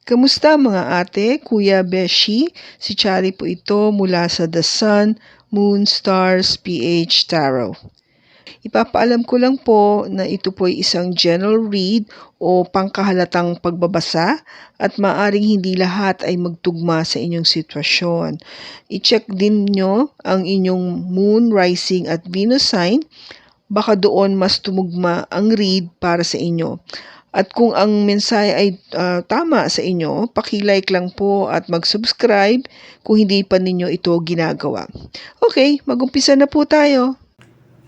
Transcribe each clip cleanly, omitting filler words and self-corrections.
Kamusta mga ate, kuya, beshi? Si Chari po ito mula sa The Sun, Moon, Stars, PH Tarot. Ipapaalam ko lang po na ito po ay isang general read o pangkahalatang pagbabasa at maaring hindi lahat ay magtugma sa inyong sitwasyon. I-check din nyo ang inyong Moon, Rising at Venus sign. Baka doon mas tumugma ang read para sa inyo. At kung ang mensahe ay tama sa inyo, paki-like lang po at mag-subscribe kung hindi pa ninyo ito ginagawa. Okay, mag-umpisa na po tayo.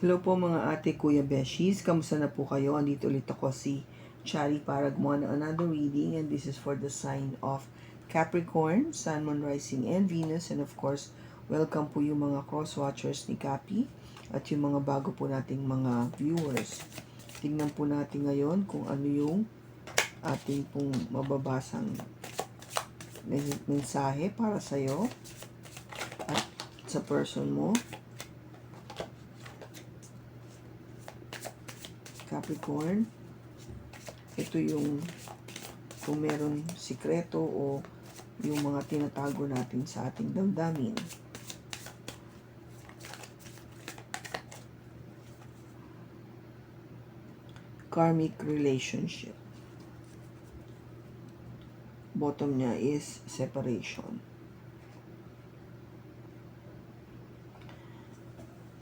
Hello po mga ate, kuya, beshies. Kamusta na po kayo? Andito ulit ako si Chari para gumawa ng another reading, and this is for the sign of Capricorn, Sun, Moon, Rising, and Venus. And of course, welcome po yung mga cross-watchers ni Capi at yung mga bago po nating mga viewers. Tingnan po natin ngayon kung ano yung ating pong mababasang mensahe para sa'yo at sa person mo. Capricorn, ito yung kung meron sikreto o yung mga tinatago natin sa ating damdamin. Karmic relationship. Bottom niya is separation.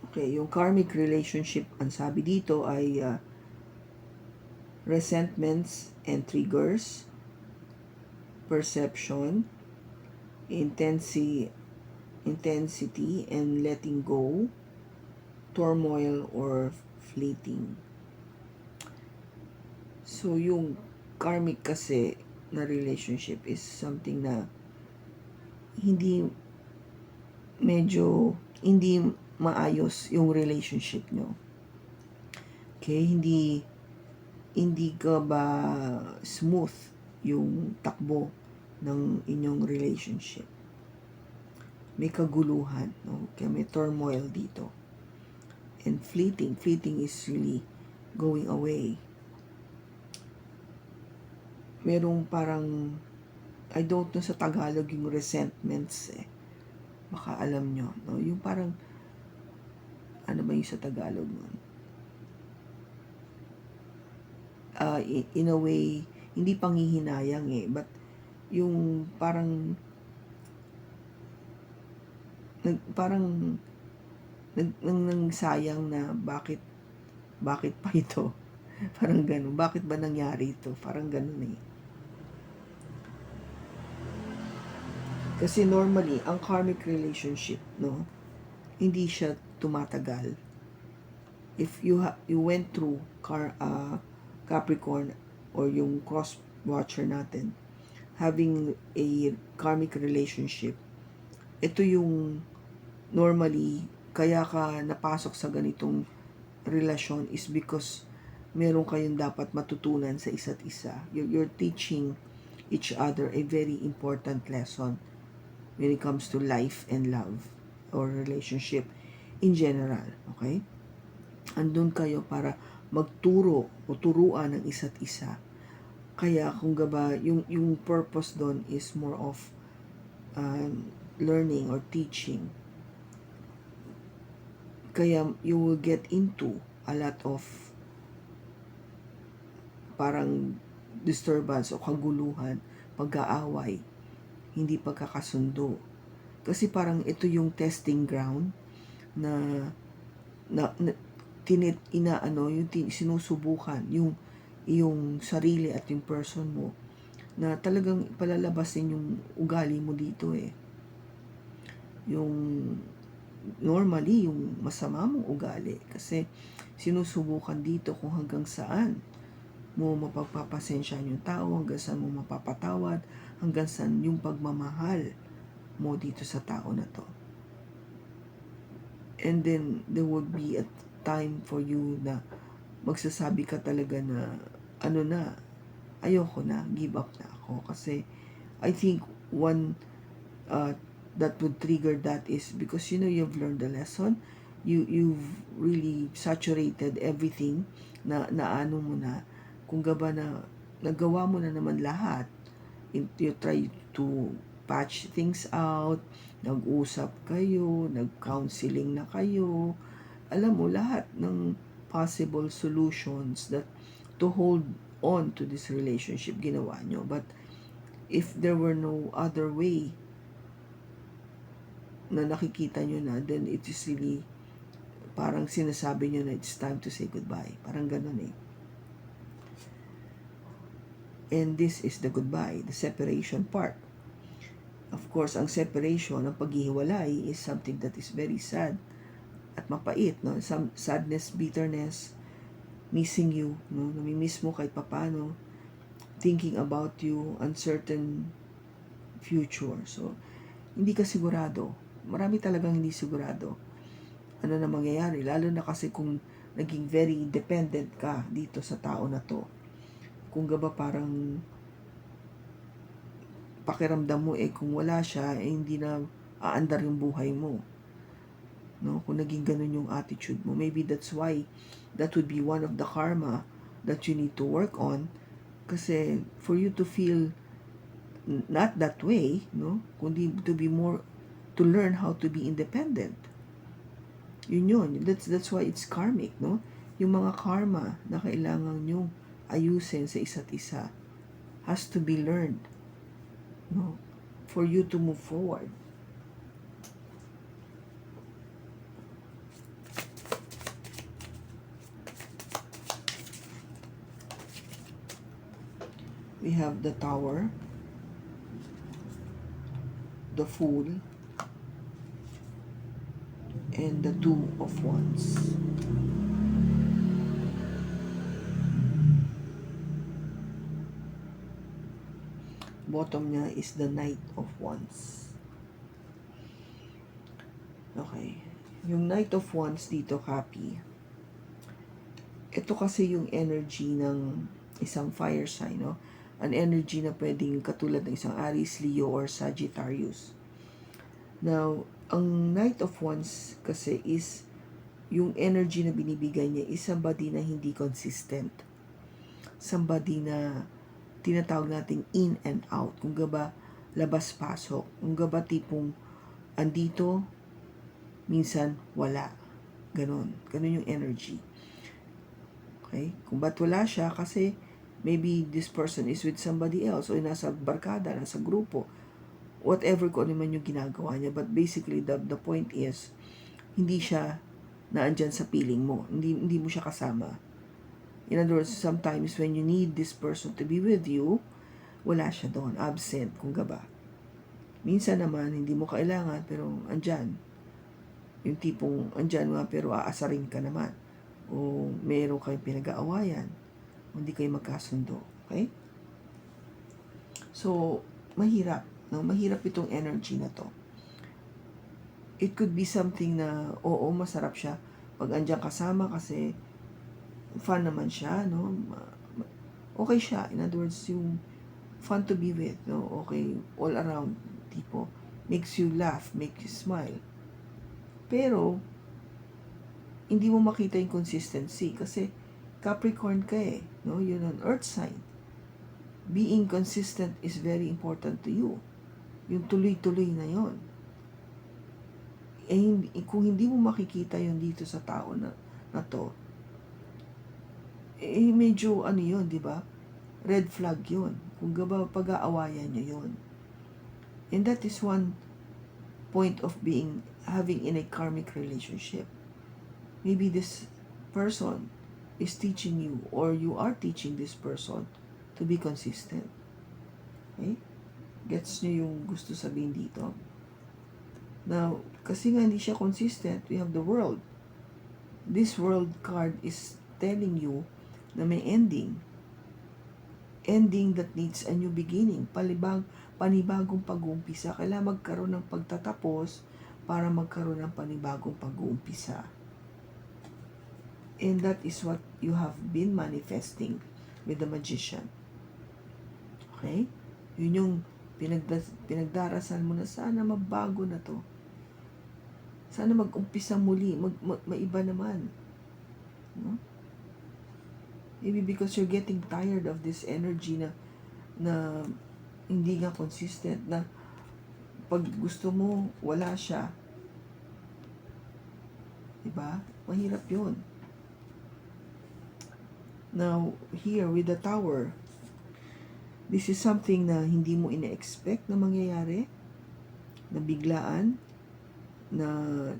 Okay, yung karmic relationship, ang sabi dito ay resentments and triggers, perception, intensity and letting go, turmoil or fleeting. So, yung karmic kasi na relationship is something na hindi maayos yung relationship nyo. Okay, hindi ka ba smooth yung takbo ng inyong relationship. May kaguluhan, no? Kaya may turmoil dito. And fleeting is really going away. Merong parang, I don't know sa Tagalog yung resentments eh. Baka alam nyo, no? Yung parang, ano ba yung sa Tagalog nun? In a way, hindi panghihinayang eh, but yung parang sayang na bakit pa ito? Parang ganun. Bakit ba nangyari ito? Parang ganun eh. Kasi normally, ang karmic relationship, no, hindi siya tumatagal. If you went through Capricorn or yung cross watcher natin, having a karmic relationship, ito yung normally, kaya ka napasok sa ganitong relasyon is because meron kayong dapat matutunan sa isa't isa. You're teaching each other a very important lesson when it comes to life and love or relationship in general. Okay? Andun kayo para magturo o turuan ng isa't isa. Kaya kung gaba, yung purpose doon is more of learning or teaching. Kaya you will get into a lot of parang disturbance o kaguluhan, pag-aaway, hindi pagkakasundo. Kasi parang ito yung testing ground na sinusubukan yung sarili at yung person mo na talagang palalabasin yung ugali mo dito eh. Yung normally yung masama mong ugali kasi sinusubukan dito kung hanggang saan mo mapagpapasensyahan yung tao, hanggang saan mo mapapatawad, hanggang saan yung pagmamahal mo dito sa tao na to. And then there would be a time for you na magsasabi ka talaga na ayoko na, give up na ako. Kasi I think one that would trigger that is because you've learned the lesson, you've really saturated everything na ano mo na, kung gaba na nagawa mo na naman lahat, you try to patch things out, nag-usap kayo, nag-counseling na kayo, alam mo, lahat ng possible solutions that to hold on to this relationship, ginawa nyo. But if there were no other way na nakikita nyo na, then it is really parang sinasabi nyo na it's time to say goodbye. Parang ganun eh. And this is the goodbye, the separation part. Of course, ang separation, ang paghihiwalay is something that is very sad at mapait, no? Some sadness, bitterness, missing you, no? Namimiss mo kahit papano, thinking about you, uncertain future. So, hindi ka sigurado. Marami talagang hindi sigurado. Ano na mangyayari? Lalo na kasi kung naging very dependent ka dito sa tao na to. Kung gaba parang pakiramdam mo kung wala siya, hindi na aandar yung buhay mo. No? Kung naging ganun yung attitude mo. Maybe that's why that would be one of the karma that you need to work on. Kasi for you to feel not that way, no? Kundi to be more, to learn how to be independent. Yun. That's why it's karmic, no? Yung mga karma na kailangan nyo ayusin sa isa't isa has to be learned, no? For you to move forward. We have the Tower, the Fool, and the Two of Wands. Bottom niya is the Knight of Wands. Okay. Yung Knight of Wands dito, copy. Ito kasi yung energy ng isang fire sign, no? An energy na pwedeng katulad ng isang Aries, Leo, or Sagittarius. Now, ang Knight of Wands kasi is yung energy na binibigay niya is somebody na hindi consistent. Somebody na tinatawag nating in and out. Kung gaba, labas-pasok. Kung gaba tipong andito, minsan wala. Ganon yung energy. Okay? Kung ba't wala siya, kasi maybe this person is with somebody else o nasa barkada, nasa grupo, whatever kung ano man yung ginagawa niya. But basically, the point is, hindi siya naandyan sa piling mo. Hindi mo siya kasama. In other words, sometimes when you need this person to be with you, wala siya doon, absent, kung gaba. Minsan naman, hindi mo kailangan, pero andyan. Yung tipong andyan nga, pero aasarin ka naman. O meron kayong pinag-aawayan. Hindi kayo magkasundo. Okay? So, mahirap. No? Mahirap itong energy na to. It could be something na, oo, masarap siya pag andyan kasama kasi fun naman siya, no? Okay siya. In other words, yung fun to be with, no? Okay, all around, tipo, makes you laugh, makes you smile. Pero, hindi mo makita yung consistency kasi Capricorn ka no? Yun an earth sign. Being consistent is very important to you. Yung tuloy-tuloy na yon. Kung hindi mo makikita yun dito sa tao na to, medyo ano yun, di ba? Red flag yun. Kung gaba pag-aawayan nyo yun. And that is one point of having in a karmic relationship. Maybe this person is teaching you or you are teaching this person to be consistent. Okay? Gets nyo yung gusto sabihin dito? Now, kasi nga hindi siya consistent, we have the World. This World card is telling you na may ending. Ending that needs a new beginning. Panibagong pag-uumpisa. Kailangan magkaroon ng pagtatapos para magkaroon ng panibagong pag-uumpisa. And that is what you have been manifesting with the Magician. Okay? Yun yung pinagdarasal mo na sana mabago na to. Sana mag-umpisa muli, maiba naman. No? Maybe because you're getting tired of this energy na hindi nga consistent, na pag gusto mo, wala siya. Diba? Mahirap yun. Now, here with the Tower, this is something na hindi mo ina-expect na mangyayari, na biglaan, na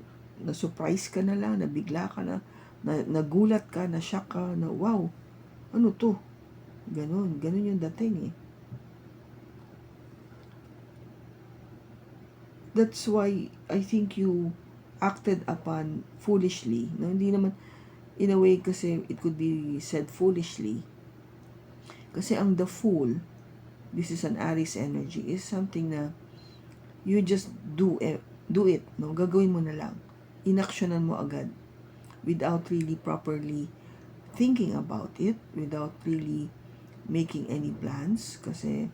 surprise ka na lang, na bigla ka na, nagulat ka, na shock ka, na wow, ano to? Ganun yung dating eh. That's why I think you acted upon foolishly. No, hindi naman, in a way kasi it could be said foolishly. Kasi ang the Fool, this is an Aries energy, is something na you just do it, no? Gagawin mo na lang. Inaksyonan mo agad without really properly thinking about it, without really making any plans. Kasi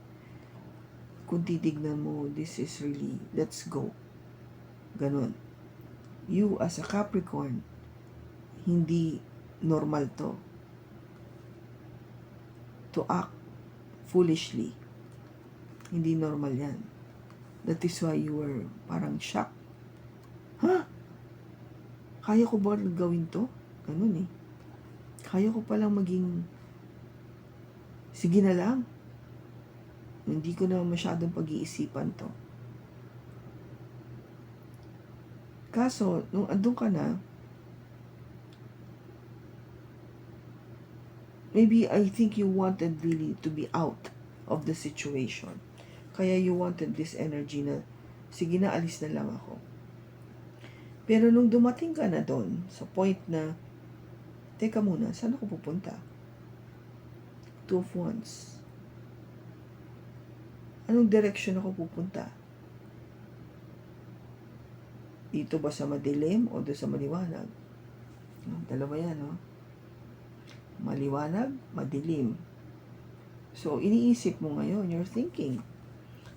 kung titignan mo, this is really, let's go. Ganon. You as a Capricorn, hindi normal to act foolishly. Hindi normal yan. That is why you were parang shocked. Ha? Kaya ko ba gawin to? Ganun eh. Kaya ko palang maging, sige na lang. Hindi ko na masyadong pag-iisipan to. Kaso, nung andun ka na, maybe I think you wanted really to be out of the situation. Kaya you wanted this energy na, sige na, alis na lang ako. Pero nung dumating ka na doon, sa point na, teka muna, saan ako pupunta? Two of Wands. Anong direction ako pupunta? Dito ba sa madilim o doon sa maliwanag? Dalawa yan, no? Maliwanag, madilim. So, iniisip mo ngayon, you're thinking,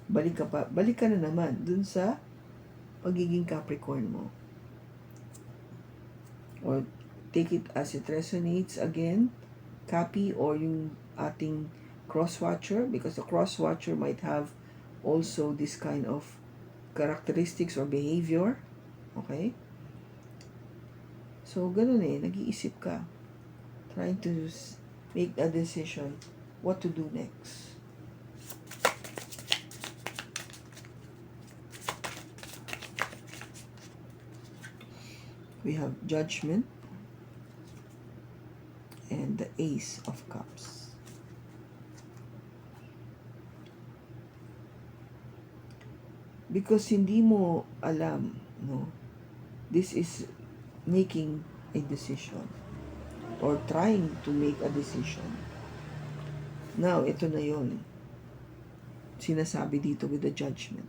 balik ka na naman dun sa pagiging Capricorn mo. Or take it as it resonates again, copy, or yung ating cross-watcher, because the cross-watcher might have also this kind of characteristics or behavior. Okay? So, ganun eh, nag-iisip ka. Trying to make a decision what to do next. We have Judgment and the Ace of Cups. Because hindi mo alam, no? This is making a decision or trying to make a decision. Now, ito na yon. Sinasabi dito with the Judgment.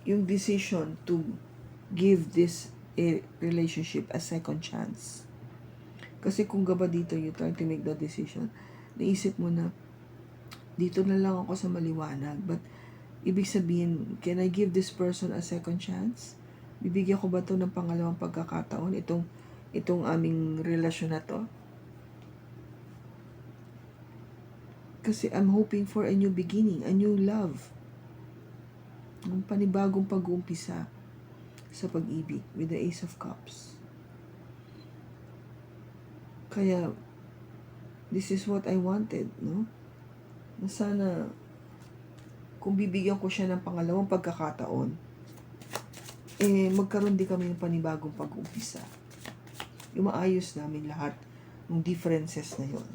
Yung decision to give this relationship a second chance. Kasi kung gaba dito, you try to make the decision, naisip mo na, dito na lang ako sa maliwanag. But, ibig sabihin, can I give this person a second chance? Bibigyan ko ba to ng pangalawang pagkakataon? Itong aming relasyon na to? Kasi I'm hoping for a new beginning, a new love. Ang panibagong pag-uumpisa sa pag-ibig with the Ace of Cups. Kaya, this is what I wanted, no? Na sana, kung bibigyan ko siya ng pangalawang pagkakataon, magkaroon din kami ng panibagong pag-uumpisa. Yung maayos namin lahat ng differences na yon.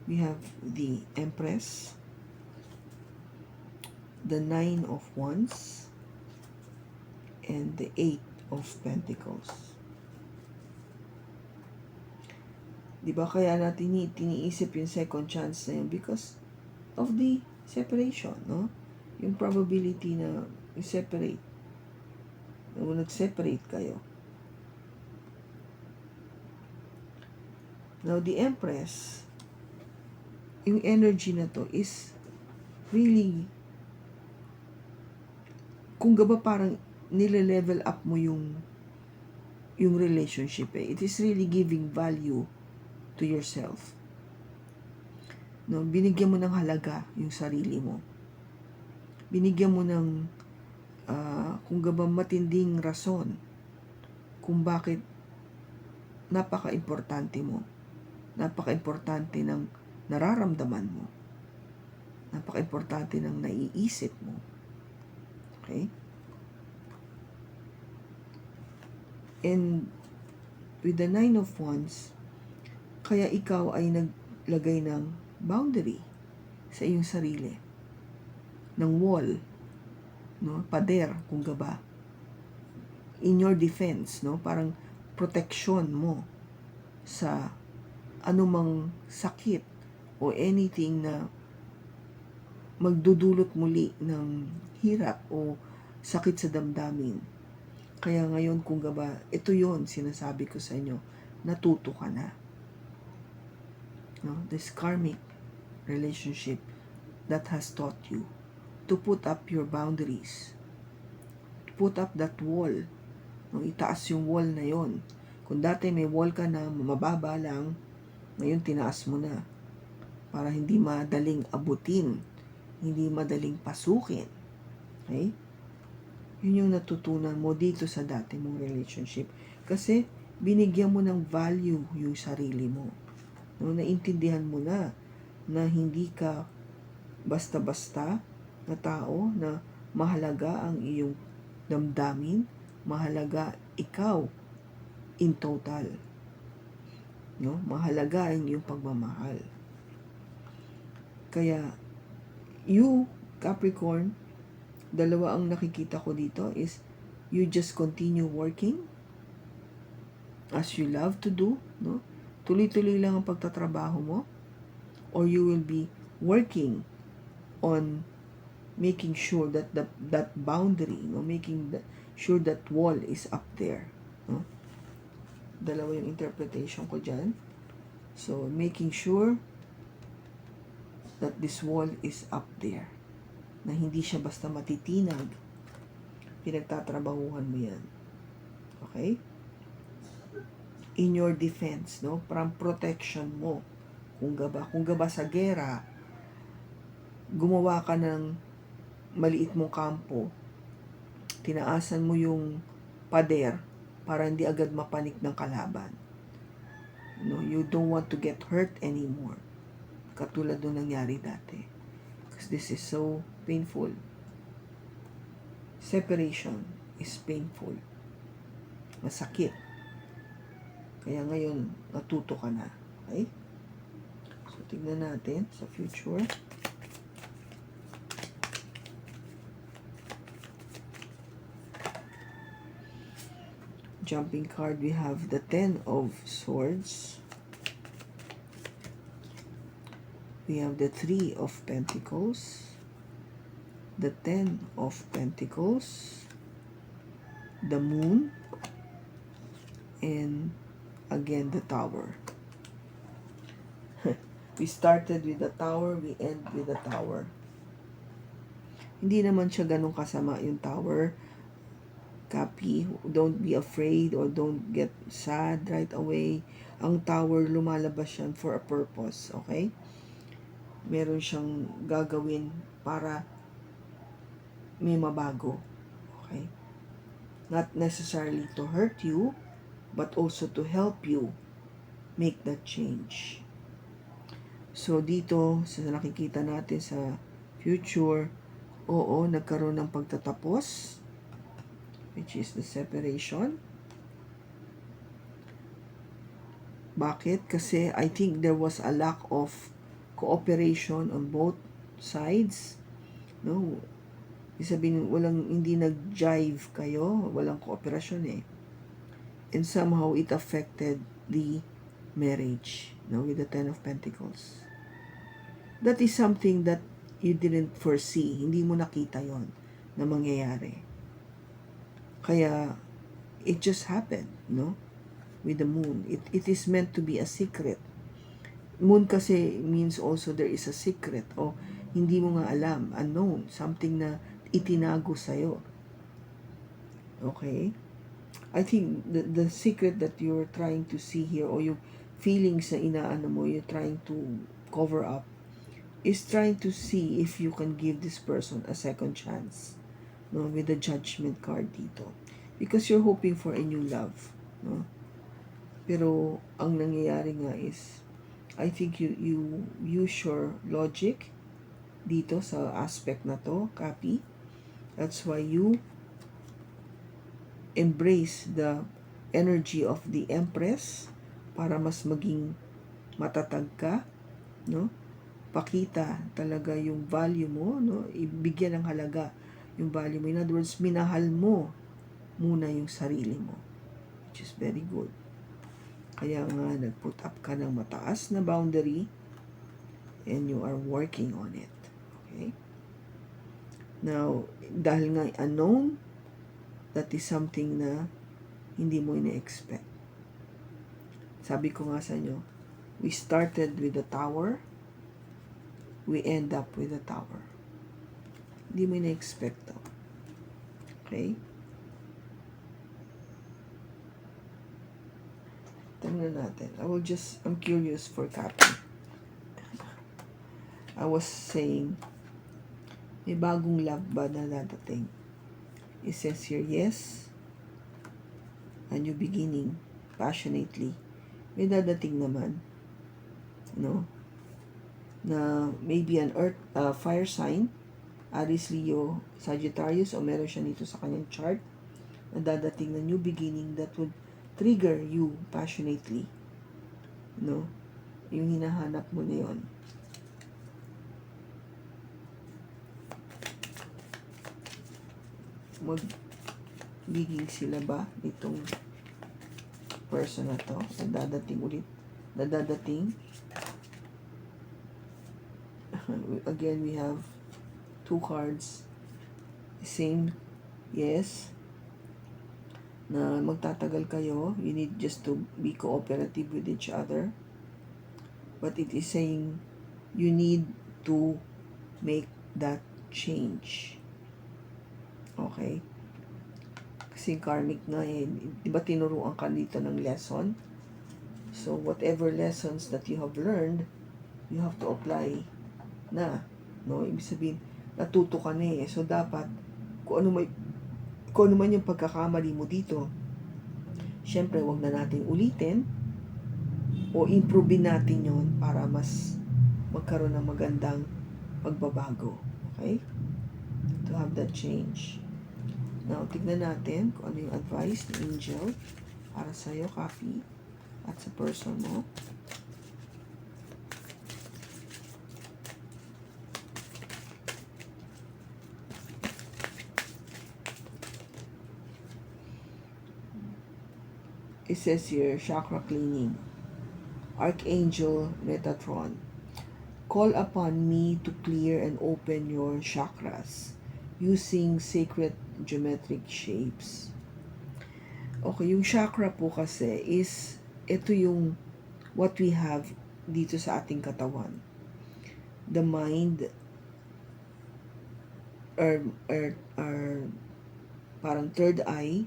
We have the Empress, the Nine of Wands, and the Eight of Pentacles. Diba kaya natin tiniisip yung second chance na yun? Because of the separation, no? Yung probability na i-separate. Na nag-separate kayo. Now, the Empress, yung energy na to is really, kung gaba parang nile-level up mo yung relationship eh. It is really giving value to yourself. No, binigyan mo ng halaga yung sarili mo. Binigyan mo ng kung gabang matinding rason kung bakit napaka-importante mo. Napaka-importante ng nararamdaman mo. Napaka-importante ng naiisip mo. Okay? And with the Nine of Wands, kaya ikaw ay naglagay ng boundary sa iyong sarili. Ng wall, no? Pader, kung gaba. In your defense, no? Parang protection mo sa anumang sakit o anything na magdudulot muli ng hirap o sakit sa damdamin. Kaya ngayon, kung gaba, ito yon sinasabi ko sa inyo, natuto ka na. No? This karmic relationship that has taught you to put up your boundaries. To put up that wall. No? Itaas yung wall na yon. Kung dati may wall ka na, mababa lang, ngayon tinaas mo na. Para hindi madaling abutin. Hindi madaling pasukin. Okay? Yun yung natutunan mo dito sa dati mong relationship. Kasi binigyan mo ng value yung sarili mo. No, naintindihan mo na hindi ka basta-basta na tao, na mahalaga ang iyong damdamin, mahalaga ikaw in total. No? Mahalaga ang iyong pagmamahal. Kaya, you, Capricorn, dalawa ang nakikita ko dito is you just continue working as you love to do, no? Tuloy-tuloy lang ang pagtatrabaho mo, or you will be working on making sure that that boundary, no, making sure that wall is up there, no? Dalawa yung interpretation ko dyan. So making sure that this wall is up there, na hindi siya basta matitinag. Pinagtatrabahuhan mo yan. Okay? In your defense, no? Parang protection mo. Kung gaba sa gera, gumawa ka ng maliit mong kampo. Tinaasan mo yung pader para hindi agad mapanik ng kalaban. No, you don't want to get hurt anymore. Katulad nung nangyari dati. Because this is so painful. Separation is painful. Masakit. Kaya ngayon, natuto ka na. Okay? So, tignan natin sa future. Jumping card, we have the Ten of Swords. We have the Three of Pentacles. The Ten of Pentacles. The Moon. And again, the Tower. We started with the Tower, we end with the Tower. Hindi naman siya ganun kasama yung Tower. Copy, don't be afraid or don't get sad right away. Ang Tower, lumalabas yan for a purpose, okay? Meron siyang gagawin para may mabago, okay? Not necessarily to hurt you, but also to help you make that change. So, dito, sa nakikita natin sa future, oo, nagkaroon ng pagtatapos, which is the separation. Bakit? Kasi I think there was a lack of cooperation on both sides. No? Isabihin, hindi nag-jive kayo, walang cooperasyon eh. And somehow it affected the marriage, no, with the Ten of Pentacles. That is something that you didn't foresee. Hindi mo nakita yon na mangyayari. Kaya, it just happened, no? With the Moon. It is meant to be a secret. Moon kasi means also there is a secret o hindi mo nga alam, unknown, something na itinago sa'yo. Okay? I think the secret that you're trying to see here or yung feelings na inaano mo, you're trying to cover up, is trying to see if you can give this person a second chance, no, with the judgment card dito. Because you're hoping for a new love, no? Pero ang nangyayari nga is, I think you use your logic dito sa aspect na to, copy. That's why you embrace the energy of the Empress para mas maging matatag ka, no? Pakita talaga yung value mo, no? Ibigyan ng halaga yung value mo. In other words, minahal mo muna yung sarili mo, which is very good. Kaya nga, nag-put up ka ng mataas na boundary and you are working on it. Okay? Now, dahil nga unknown, that is something na hindi mo ina-expect. Sabi ko nga sa inyo, we started with the Tower, we end up with the Tower. Hindi mo ina-expect to. Okay? Tingnan natin. I'm curious for copy. I was saying, may bagong love ba na dadating? It says here, yes, a new beginning, passionately. May dadating naman, no? Na maybe an earth, fire sign, Aries, Leo, Sagittarius, o meron siya nito sa kanyang chart, na dadating na new beginning that would trigger you passionately, no? Yung hinahanap mo na yun. Magbiging sila ba itong person na to? Nadadating ulit. Nadadating. Again, we have two cards. Same, yes. Na magtatagal kayo. You need just to be cooperative with each other. But it is saying you need to make that change. Okay? Kasi karmic nga eh. Diba tinuruan ka dito ng lesson? So, whatever lessons that you have learned, you have to apply na. No? Ibig sabihin, natuto ka na eh. So, dapat, kung ano man yung pagkakamali mo dito, syempre, wag na natin ulitin o improve natin yon para mas magkaroon ng magandang pagbabago. Okay? To have that change. Now, tignan natin kung ano yung advice ni Angel para sa'yo, copy, at sa person mo. It says here, chakra cleaning. Archangel Metatron. Call upon me to clear and open your chakras using sacred geometric shapes. Okay, yung chakra po kasi is, ito yung what we have dito sa ating katawan. The mind, our parang third eye,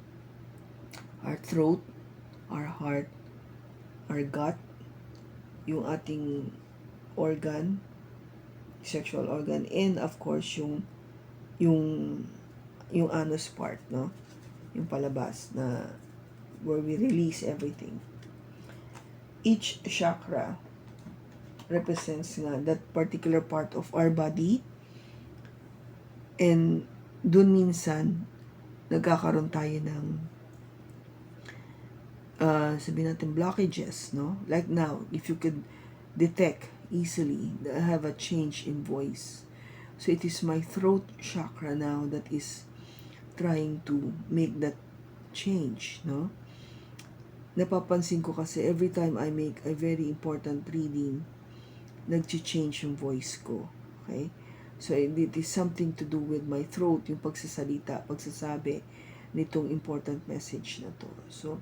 our throat, our heart, our gut, yung ating organ, sexual organ, and of course yung anus part, no? Yung palabas na where we release everything. Each chakra represents nga that particular part of our body, and dun minsan nagkakaroon tayo ng sabihin natin blockages, no? Like now, if you could detect easily that I have a change in voice. So it is my throat chakra now that is trying to make that change, no? Napapansin ko kasi every time I make a very important reading, nag-change yung voice ko. Okay? So it is something to do with my throat, yung pagsasalita, pagsasabi nitong important message na to. So,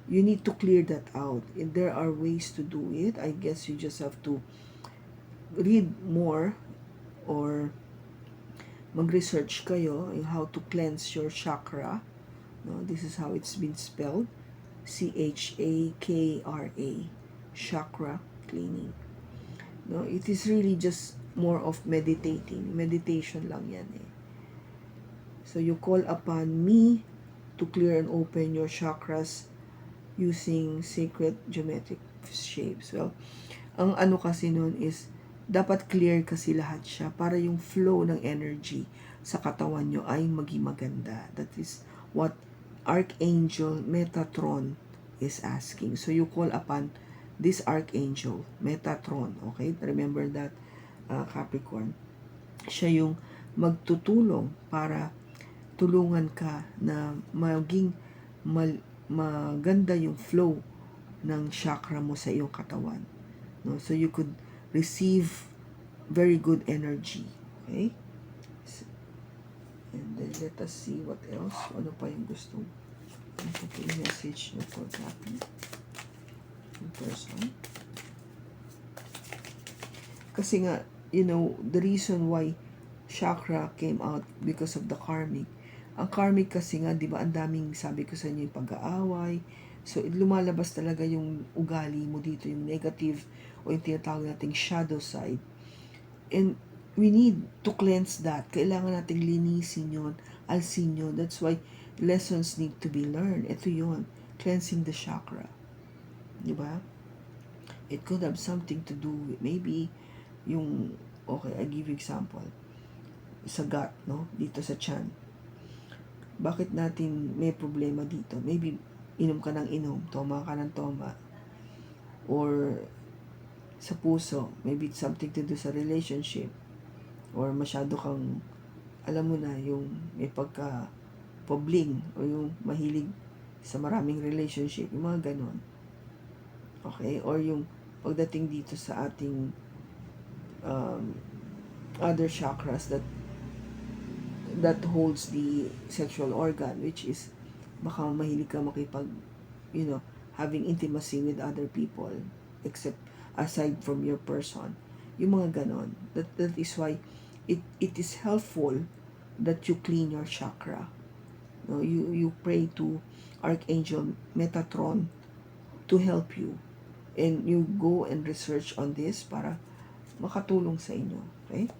you need to clear that out. And there are ways to do it. I guess you just have to read more or mag-research kayo on how to cleanse your chakra. No, this is how it's been spelled. C-H-A-K-R-A. chakra cleaning. No, it is really just more of meditating. Meditation lang yan eh. So you call upon me to clear and open your chakras using sacred geometric shapes. Well, ang ano kasi nun is, dapat clear kasi lahat siya para yung flow ng energy sa katawan nyo ay maging maganda. That is what Archangel Metatron is asking. So you call upon this Archangel Metatron. Okay? Remember that, Capricorn. Siya yung magtutulong para tulungan ka na maging maganda yung flow ng chakra mo sa iyong katawan. No? So you could receive very good energy. Okay? And then let us see what else. Ano pa yung gustong message nyo for Capricorn in person. Kasi nga, you know, the reason why chakra came out because of the karmic. Ang karmic kasi nga, di ba, ang daming, sabi ko sa inyo, yung pag-aaway. So, lumalabas talaga yung ugali mo dito, yung negative o yung tinatawag nating shadow side. And we need to cleanse that. Kailangan nating linisin yun, alsin yun. That's why lessons need to be learned. Ito yun, cleansing the chakra. Di ba? It could have something to do with maybe yung, okay, I give you example. Sa gut, no? Dito sa tiyan. Bakit natin may problema dito? Maybe inom ka ng inom, toma ka ng toma. Or sa puso, maybe it's something to do sa relationship. Or masyado kang, alam mo na, yung may pagka-pobling o yung mahilig sa maraming relationship, yung mga ganon. Okay? Or yung pagdating dito sa ating other chakras that holds the sexual organ, which is baka mahilig ka makipag, you know, having intimacy with other people except aside from your person. Yung mga ganon. That is why it is helpful that you clean your chakra. No, you pray to Archangel Metatron to help you. And you go and research on this para makatulong sa inyo. Okay?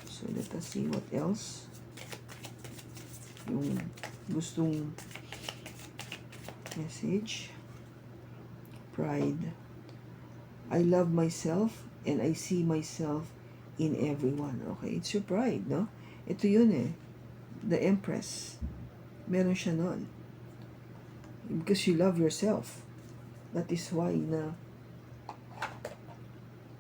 So let us see what else. Yung gustong message. Pride. I love myself and I see myself in everyone. Okay, it's your pride, no? Ito yun eh. The Empress. Meron siya nun. Because you love yourself. That is why na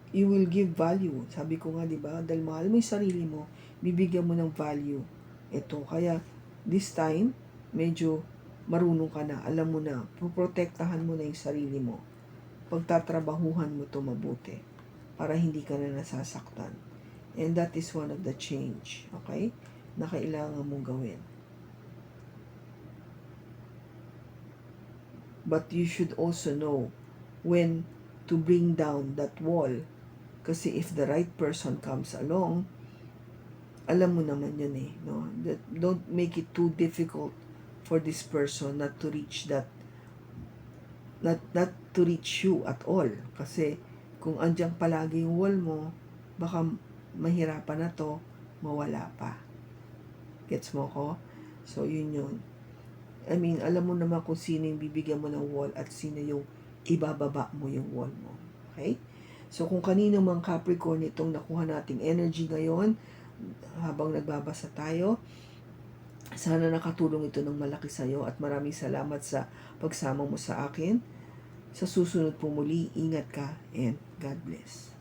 you will give value. Sabi ko nga, di ba? Dahil mahal mo yung sarili mo, bibigyan mo ng value. Ito, kaya this time, medyo marunong ka na, alam mo na, poprotektahan mo na yung sarili mo. Pagtatrabahuhan mo to mabuti para hindi ka na nasasaktan. And that is one of the change, okay, na kailangan mong gawin. But you should also know when to bring down that wall. Kasi if the right person comes along, alam mo naman yun eh, no? That don't make it too difficult for this person not to reach that, not to reach you at all. Kasi kung andyan palagi yung wall mo, baka mahirapan na to, mawala pa. Gets mo ko? So yun yun. I mean, alam mo naman kung sino yung bibigyan mo ng wall at sino yung ibababa mo yung wall mo. Okay? So kung kanino mang Capricorn itong nakuha nating energy ngayon, habang nagbabasa tayo, sana nakatulong ito ng malaki sa iyo at maraming salamat sa pagsama mo sa akin. Sa susunod po muli, ingat ka and God bless.